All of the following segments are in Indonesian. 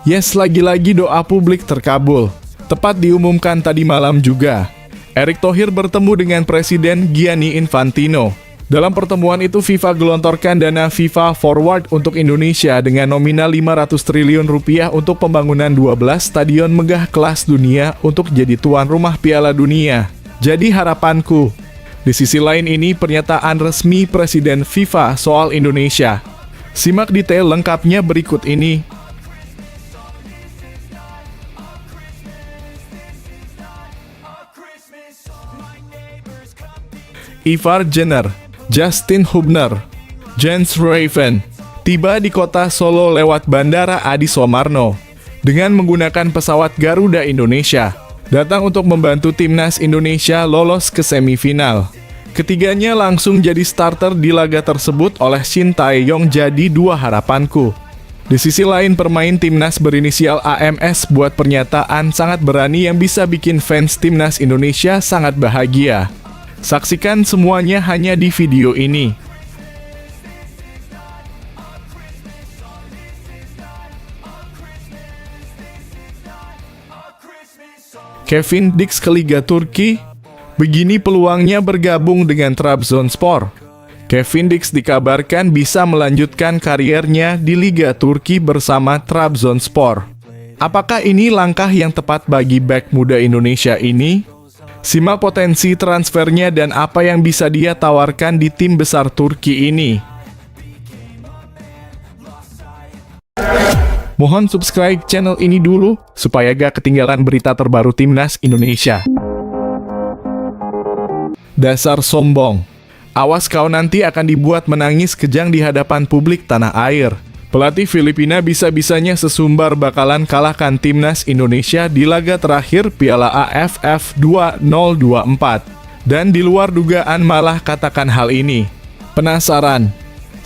Yes, lagi-lagi doa publik terkabul. Tepat diumumkan tadi malam juga. Erick Thohir bertemu dengan Presiden Gianni Infantino. Dalam pertemuan itu, FIFA gelontorkan dana FIFA Forward untuk Indonesia dengan nominal 500 triliun rupiah untuk pembangunan 12 stadion megah kelas dunia untuk jadi tuan rumah Piala Dunia. Jadi harapanku. Di sisi lain ini pernyataan resmi Presiden FIFA soal Indonesia. Simak detail lengkapnya berikut ini. Ivar Jenner, Justin Hubner, Jens Raven tiba di kota Solo lewat Bandara Adi Sumarno dengan menggunakan pesawat Garuda Indonesia, datang untuk membantu timnas Indonesia lolos ke semifinal. Ketiganya langsung jadi starter di laga tersebut oleh Shin Tae-yong, jadi dua harapanku. Di sisi lain, pemain timnas berinisial AMS buat pernyataan sangat berani yang bisa bikin fans timnas Indonesia sangat bahagia. Saksikan semuanya hanya di video ini. Kevin Dix ke Liga Turki. Begini peluangnya bergabung dengan Trabzonspor. Kevin Dix dikabarkan bisa melanjutkan kariernya di Liga Turki bersama Trabzonspor. Apakah ini langkah yang tepat bagi bek muda Indonesia ini? Simak potensi transfernya dan apa yang bisa dia tawarkan di tim besar Turki ini. Mohon subscribe channel ini dulu, supaya gak ketinggalan berita terbaru timnas Indonesia. Dasar sombong. Awas kau nanti akan dibuat menangis kejang di hadapan publik tanah air. Pelatih Filipina bisa-bisanya sesumbar bakalan kalahkan timnas Indonesia di laga terakhir Piala AFF 2024. Dan di luar dugaan malah katakan hal ini. Penasaran?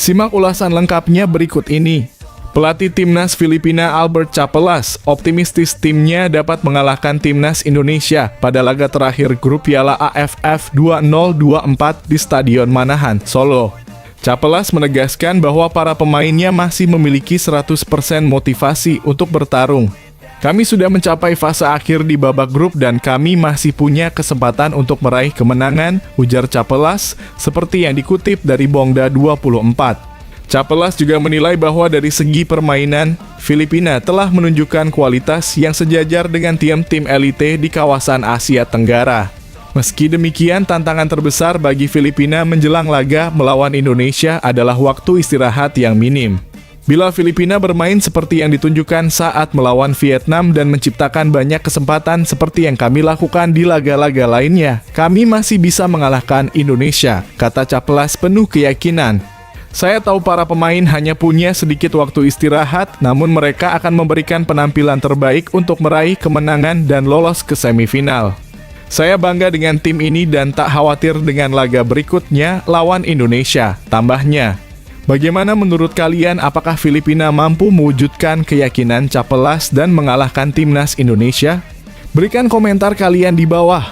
Simak ulasan lengkapnya berikut ini. Pelatih timnas Filipina Albert Chapelas optimistis timnya dapat mengalahkan timnas Indonesia pada laga terakhir grup Piala AFF 2024 di Stadion Manahan, Solo. Chapelas menegaskan bahwa para pemainnya masih memiliki 100% motivasi untuk bertarung. Kami sudah mencapai fase akhir di babak grup dan kami masih punya kesempatan untuk meraih kemenangan, ujar Chapelas, seperti yang dikutip dari Bongda 24. Chapelas juga menilai bahwa dari segi permainan, Filipina telah menunjukkan kualitas yang sejajar dengan tim-tim elite di kawasan Asia Tenggara. Meski demikian, tantangan terbesar bagi Filipina menjelang laga melawan Indonesia adalah waktu istirahat yang minim. Bila Filipina bermain seperti yang ditunjukkan saat melawan Vietnam dan menciptakan banyak kesempatan seperti yang kami lakukan di laga-laga lainnya, kami masih bisa mengalahkan Indonesia, kata Chapelas penuh keyakinan. Saya tahu para pemain hanya punya sedikit waktu istirahat, namun mereka akan memberikan penampilan terbaik untuk meraih kemenangan dan lolos ke semifinal. Saya bangga dengan tim ini dan tak khawatir dengan laga berikutnya lawan Indonesia, tambahnya. Bagaimana menurut kalian, apakah Filipina mampu mewujudkan keyakinan Chapelas dan mengalahkan timnas Indonesia? Berikan komentar kalian di bawah.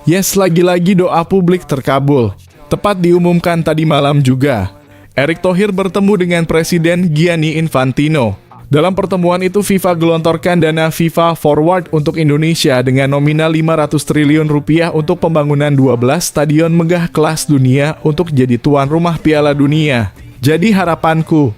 Yes, lagi-lagi doa publik terkabul. Tepat diumumkan tadi malam juga. Erick Thohir bertemu dengan Presiden Gianni Infantino. Dalam pertemuan itu, FIFA gelontorkan dana FIFA Forward untuk Indonesia dengan nominal 500 triliun rupiah untuk pembangunan 12 stadion megah kelas dunia untuk jadi tuan rumah Piala Dunia. Jadi harapanku.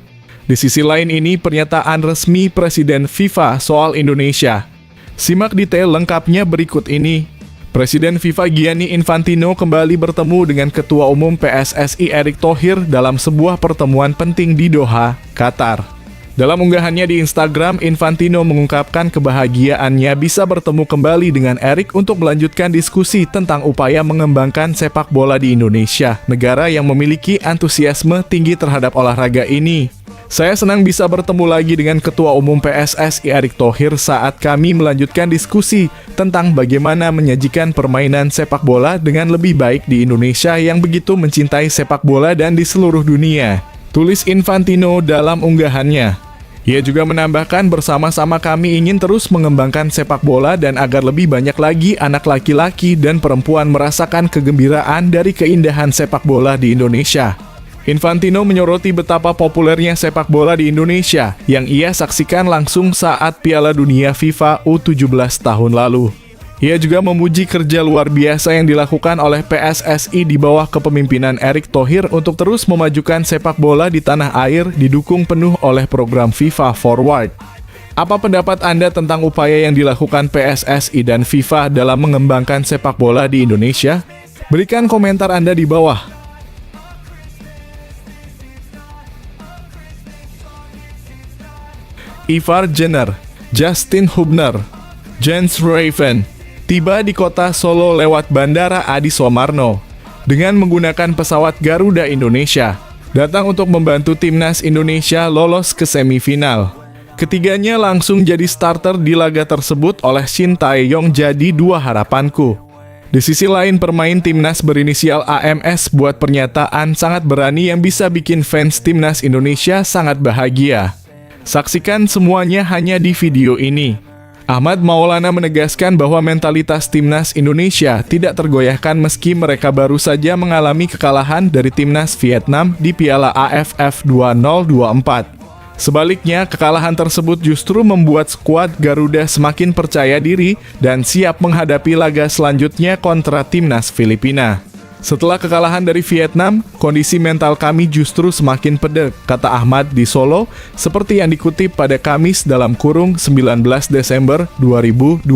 Di sisi lain ini pernyataan resmi Presiden FIFA soal Indonesia. Simak detail lengkapnya berikut ini. Presiden FIFA Gianni Infantino kembali bertemu dengan Ketua Umum PSSI Erick Thohir dalam sebuah pertemuan penting di Doha, Qatar. Dalam unggahannya di Instagram, Infantino mengungkapkan kebahagiaannya bisa bertemu kembali dengan Erick untuk melanjutkan diskusi tentang upaya mengembangkan sepak bola di Indonesia, negara yang memiliki antusiasme tinggi terhadap olahraga ini. Saya senang bisa bertemu lagi dengan Ketua Umum PSSI Erick Thohir saat kami melanjutkan diskusi tentang bagaimana menyajikan permainan sepak bola dengan lebih baik di Indonesia yang begitu mencintai sepak bola dan di seluruh dunia, tulis Infantino dalam unggahannya. Ia juga menambahkan bersama-sama kami ingin terus mengembangkan sepak bola dan agar lebih banyak lagi anak laki-laki dan perempuan merasakan kegembiraan dari keindahan sepak bola di Indonesia. Infantino menyoroti betapa populernya sepak bola di Indonesia yang ia saksikan langsung saat Piala Dunia FIFA U17 tahun lalu. Ia juga memuji kerja luar biasa yang dilakukan oleh PSSI di bawah kepemimpinan Erick Thohir untuk terus memajukan sepak bola di tanah air didukung penuh oleh program FIFA Forward. Apa pendapat Anda tentang upaya yang dilakukan PSSI dan FIFA dalam mengembangkan sepak bola di Indonesia? Berikan komentar Anda di bawah. Ivar Jenner, Justin Hubner, Jens Raven tiba di kota Solo lewat Bandara Adi Sumarno dengan menggunakan pesawat Garuda Indonesia, datang untuk membantu timnas Indonesia lolos ke semifinal. Ketiganya langsung jadi starter di laga tersebut oleh Shin Tae-yong jadi dua harapanku. Di sisi lain, pemain timnas berinisial AMS buat pernyataan sangat berani yang bisa bikin fans timnas Indonesia sangat bahagia. Saksikan semuanya hanya di video ini. Ahmad Maulana menegaskan bahwa mentalitas timnas Indonesia tidak tergoyahkan meski mereka baru saja mengalami kekalahan dari timnas Vietnam di Piala AFF 2024. Sebaliknya, kekalahan tersebut justru membuat skuad Garuda semakin percaya diri dan siap menghadapi laga selanjutnya kontra timnas Filipina. Setelah kekalahan dari Vietnam, kondisi mental kami justru semakin pedek, kata Ahmad di Solo, seperti yang dikutip pada Kamis dalam kurung 19 Desember 2024.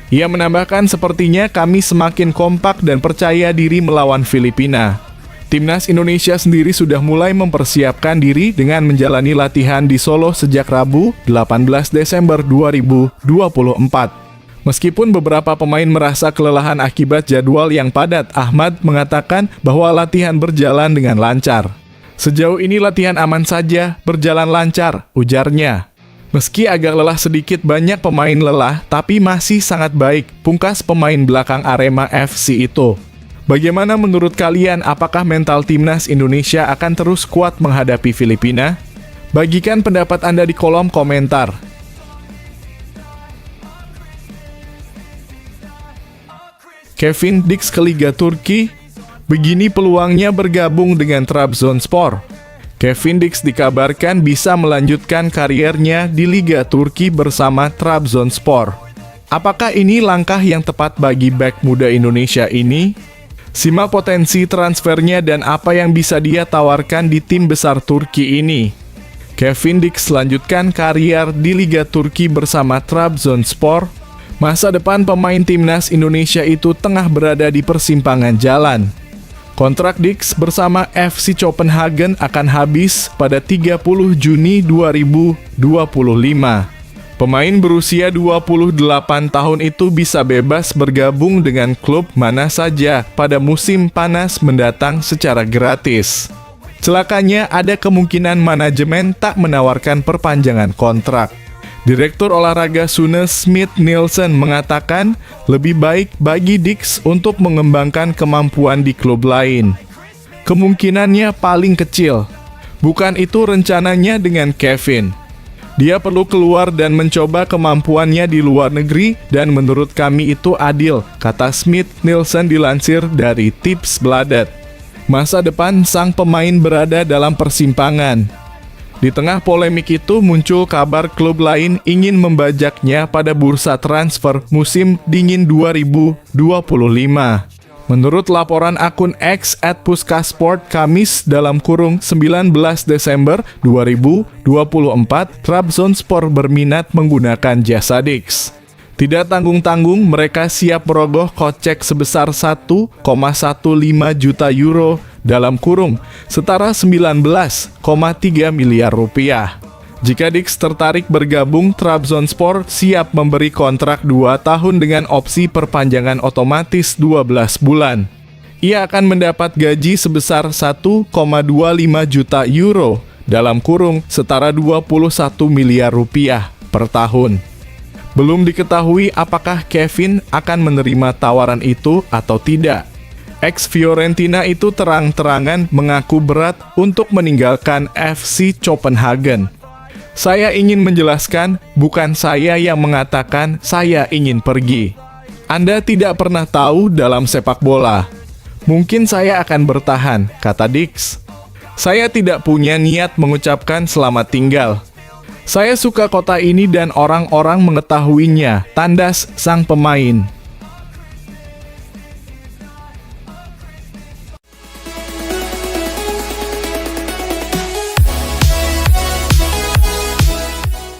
Ia menambahkan sepertinya kami semakin kompak dan percaya diri melawan Filipina. Timnas Indonesia sendiri sudah mulai mempersiapkan diri dengan menjalani latihan di Solo sejak Rabu 18 Desember 2024. Meskipun beberapa pemain merasa kelelahan akibat jadwal yang padat, Ahmad mengatakan bahwa latihan berjalan dengan lancar. Sejauh ini latihan aman saja, berjalan lancar, ujarnya. Meski agak lelah sedikit, banyak pemain lelah, tapi masih sangat baik, pungkas pemain belakang Arema FC itu. Bagaimana menurut kalian, apakah mental timnas Indonesia akan terus kuat menghadapi Filipina? Bagikan pendapat Anda di kolom komentar. Kevin Dix ke Liga Turki, begini peluangnya bergabung dengan Trabzonspor. Kevin Dix dikabarkan bisa melanjutkan kariernya di Liga Turki bersama Trabzonspor. Apakah ini langkah yang tepat bagi bek muda Indonesia ini? Simak potensi transfernya dan apa yang bisa dia tawarkan di tim besar Turki ini. Kevin Dix lanjutkan karier di Liga Turki bersama Trabzonspor. Masa depan pemain timnas Indonesia itu tengah berada di persimpangan jalan. Kontrak Dix bersama FC Copenhagen akan habis pada 30 Juni 2025. Pemain berusia 28 tahun itu bisa bebas bergabung dengan klub mana saja pada musim panas mendatang secara gratis. Celakanya ada kemungkinan manajemen tak menawarkan perpanjangan kontrak. Direktur olahraga Sune Smith Nielsen mengatakan lebih baik bagi Dix untuk mengembangkan kemampuan di klub lain. Kemungkinannya paling kecil. Bukan itu rencananya dengan Kevin. Dia perlu keluar dan mencoba kemampuannya di luar negeri dan menurut kami itu adil, kata Smith Nielsen dilansir dari Tipsbladet. Masa depan sang pemain berada dalam persimpangan. Di tengah polemik itu muncul kabar klub lain ingin membajaknya pada bursa transfer musim dingin 2025. Menurut laporan akun X @puskasport Kamis dalam kurung 19 Desember 2024, Trabzonspor berminat menggunakan jasa Dix. Tidak tanggung-tanggung, mereka siap merogoh kocek sebesar 1,15 juta euro dalam kurung, setara 19,3 miliar rupiah. Jika Dix tertarik bergabung, Trabzonspor siap memberi kontrak 2 tahun dengan opsi perpanjangan otomatis 12 bulan. Ia akan mendapat gaji sebesar 1,25 juta euro dalam kurung, setara 21 miliar rupiah per tahun. Belum diketahui apakah Kevin akan menerima tawaran itu atau tidak. Ex-Fiorentina itu terang-terangan mengaku berat untuk meninggalkan FC Copenhagen. Saya ingin menjelaskan, bukan saya yang mengatakan saya ingin pergi. Anda tidak pernah tahu dalam sepak bola. Mungkin saya akan bertahan, kata Dix. Saya tidak punya niat mengucapkan selamat tinggal. Saya suka kota ini dan orang-orang mengetahuinya, tandas sang pemain.